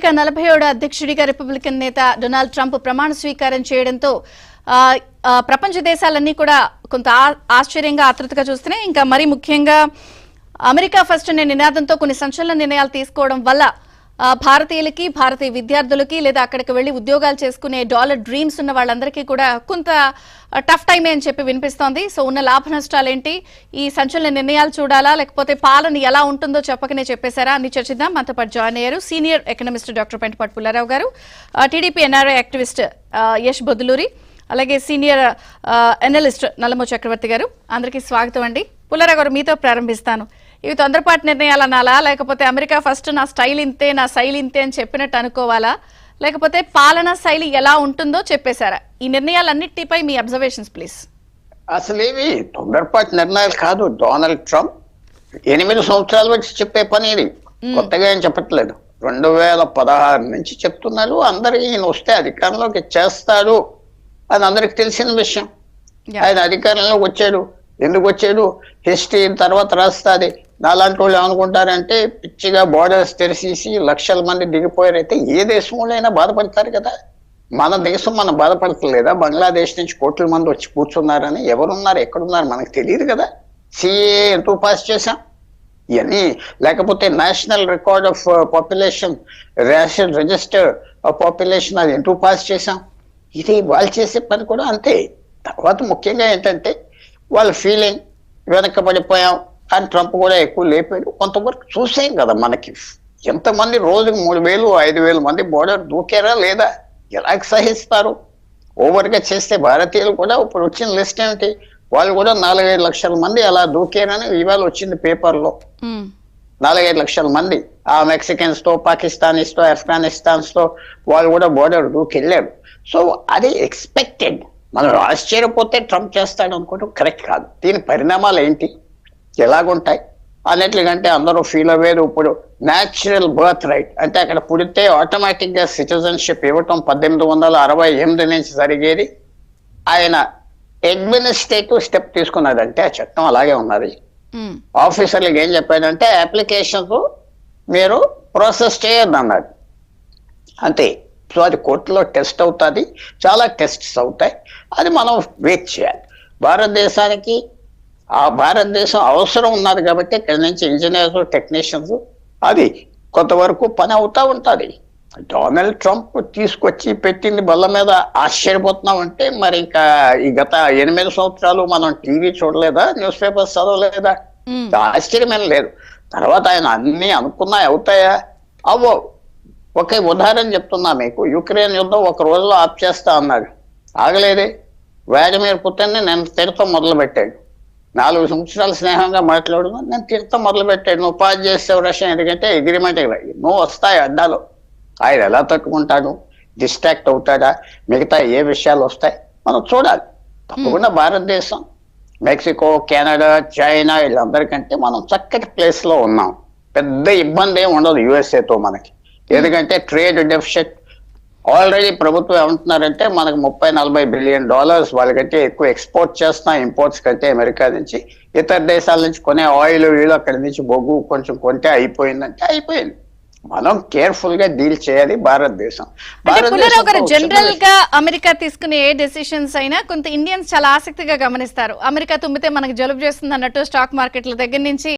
47వ అధ్యక్షుడిగా రిపబ్లికన్ నేత Donald Trump ప్రమాణ స్వీకారం చేయడంతో ప్రపంచ దేశాలన్నీ కూడా కొంత ఆశ్చర్యంగా ఆతృతగా చూస్తున్నాయి. ఇంకా మరి ముఖ్యంగా అమెరికా ఫస్ట్ అనే నినాదంతో కొన్ని సంచలన నిర్ణయాలు తీసుకోవడం వల్ల భారతీయులకి, భారతీయ విద్యార్థులకి లేదా అక్కడికి వెళ్లి ఉద్యోగాలు చేసుకునే డాలర్ డ్రీమ్స్ ఉన్న వాళ్ళందరికీ కూడా కొంత టఫ్ టైమే అని చెప్పి వినిపిస్తోంది. సో ఉన్న లాభ నష్టాలేంటి, ఈ సంచలన నిర్ణయాలు చూడాలా లేకపోతే పాలన ఎలా ఉంటుందో చెప్పకనే చెప్పేశారా అని చర్చిద్దాం. మనతో పాటు జాయిన్ అయ్యారు senior economist doctor Pentapati Pullarao garu, TDP NRI activist Yash Bodduluri, అలాగే సీనియర్ ఎనలిస్ట్ నల్లమో చక్రవర్తి గారు. అందరికీ స్వాగతం అండి. పుల్లారావు గారు, మీతో ప్రారంభిస్తాను. ఇవి తొందరపాటు నిర్ణయాలు అనాలా, లేకపోతే అమెరికా ఫస్ట్ నా స్టైల్ ఇంతే, నా శైలి ఇంతే అని చెప్పినట్టు అనుకోవాలా, లేకపోతే పాలనా శైలి ఎలా ఉంటుందో చెప్పేశారా? ఈ నిర్ణయాలన్నిటిపై మీ అబ్జర్వేషన్స్ ప్లీజ్. అసలేవి తొందరపాటు నిర్ణయాలు కాదు. డొనాల్డ్ ట్రంప్ 8 సంవత్సరాల వచ్చి చెప్పే పని ఇది, కొత్తగా ఏం చెప్పట్లేదు. 2016 నుంచి చెప్తున్నారు. అందరికి ఈయన వస్తే అధికారంలోకి చేస్తాడు అని అందరికి తెలిసిన విషయం. ఆయన అధికారంలోకి వచ్చాడు. ఎందుకు వచ్చాడు హిస్టరీ తర్వాత రాస్తుంది. నాలాంటి వాళ్ళు ఏమనుకుంటారంటే పిచ్చిగా బోర్డర్స్ తెరిచేసి లక్షల మంది దిగిపోయారైతే ఏ దేశంలోనైనా బాధపడతారు కదా. మన దేశం మనం బాధపడతలేదా? బంగ్లాదేశ్ నుంచి కోట్ల మంది వచ్చి కూర్చున్నారని, ఎవరున్నారు ఎక్కడున్నారు మనకు తెలియదు కదా. సిఏ ఎందుకు పాస్ చేశాం ఇవన్నీ, లేకపోతే national record of population, ration register of population, అది ఎందుకు పాస్ చేశాం? ఇది వాళ్ళు చేసే పని కూడా అంతే. తర్వాత ముఖ్యంగా ఏంటంటే వాళ్ళ ఫీలింగ్ వెనకబడిపోయాం అని ట్రంప్ కూడా ఎక్కువ లేపాడు. కొంతవరకు చూసాం కదా, మనకి ఎంతమంది రోజుకు 3,000, 5,000 మంది బోర్డర్ దూకారా లేదా? ఎలా సహిస్తారు? ఓవర్గా చేస్తే భారతీయులు కూడా ఇప్పుడు వచ్చిన లిస్ట్ ఏమిటి, వాళ్ళు కూడా 4-5 లక్షల మంది అలా దూకారని ఇవాళ వచ్చింది పేపర్లో. 4-5 లక్షల మంది ఆ మెక్సికన్స్ తో, పాకిస్తానీస్ తో, ఆఫ్ఘనిస్తాన్స్ తో వాళ్ళు కూడా బోర్డర్ దూకెళ్ళారు. సో అది ఎక్స్పెక్టెడ్. మనం ఆశ్చర్యపోతే ట్రంప్ చేస్తాడు అనుకోవడం కరెక్ట్ కాదు. దీని పరిణామాలు ఏంటి, ఎలాగుంటాయి అన్నట్లుగంటే అందరూ ఫీల్ అయ్యేది ఇప్పుడు న్యాచురల్ బర్త్ రైట్ అంటే అక్కడ పుడితే ఆటోమేటిక్ గా సిటిజన్షిప్ ఇవ్వటం 1868 నుంచి జరిగేది. ఆయన అడ్మినిస్ట్రేటివ్ స్టెప్ తీసుకున్నాడంటే ఆ చట్టం అలాగే ఉన్నది. ఆఫీసర్లకు ఏం చెప్పాడంటే అప్లికేషన్స్ మీరు ప్రాసెస్ చేయొద్దు అన్నాడు, అంతే. సో అది కోర్టులో టెస్ట్ అవుతుంది, చాలా టెస్ట్స్ అవుతాయి. అది మనం వెయిట్ చేయాలి. భారతదేశానికి ఆ భారతదేశం అవసరం ఉన్నది కాబట్టి ఇక్కడ నుంచి ఇంజనీర్స్, టెక్నీషియన్స్ అది కొంతవరకు పని అవుతా ఉంటుంది. డొనాల్డ్ ట్రంప్ తీసుకొచ్చి పెట్టింది బల్ల మీద ఆశ్చర్యపోతున్నాం అంటే మరి ఇంకా ఈ గత 8 సంవత్సరాలు మనం టీవీ చూడలేదా, న్యూస్ పేపర్స్ చదవలేదా? ఆశ్చర్యమేం లేదు. తర్వాత ఆయన అన్ని అనుకున్నా అవుతాయా? అవ్వో. ఒకే ఉదాహరణ చెప్తున్నా మీకు. యుక్రెయిన్ యుద్ధం 1 రోజులో ఆప్ చేస్తా అన్నాడు, ఆగలేదే. వ్లాదిమిర్ పుతిన్ నేను తిడతాం మొదలు పెట్టాడు. 4 సంవత్సరాలు స్నేహంగా మాట్లాడు, నేను తిడతాం మొదలు పెట్టాడు. నువ్వు పాస్ చేస్తావు రష్యా, ఎందుకంటే అగ్రిమెంట్ నువ్వు వస్తాయి అడ్డాలు. ఆయన ఎలా తట్టుకుంటాడు, డిస్ట్రాక్ట్ అవుతాడా, మిగతా ఏ విషయాలు వస్తాయి మనం చూడాలి. తప్పకుండా భారతదేశం, మెక్సికో, కెనడా, చైనా వీళ్ళందరికంటే మనం చక్కటి ప్లేస్ లో ఉన్నాం. పెద్ద ఇబ్బంది ఏమి ఉండదు యుఎస్ఏతో మనకి. ఎందుకంటే ట్రేడ్ డెఫిసిట్ ఆల్రెడీ ప్రభుత్వం ఏమంటున్నారంటే మనకు $30-40 బిలియన్ వాళ్ళకంటే ఎక్కువ ఎక్స్పోర్ట్ చేస్తున్నాం ఇంపోర్ట్స్ కంటే అమెరికా నుంచి. ఇతర దేశాల నుంచి కొనే ఆయిల్ వీళ్ళు అక్కడి నుంచి బొగ్గు కొంచెం కొంటే అయిపోయిందంటే అయిపోయింది. మనం కేర్ఫుల్ గా డీల్ చేయాలి భారతదేశం. జనరల్ గా అమెరికా తీసుకునే ఏ డెసిషన్స్ అయినా కొంత ఇండియన్స్ చాలా ఆసక్తిగా గమనిస్తారు. అమెరికా తుమ్మితే మనకి జలుబు చేస్తుంది అన్నట్టు స్టాక్ మార్కెట్ల దగ్గర నుంచి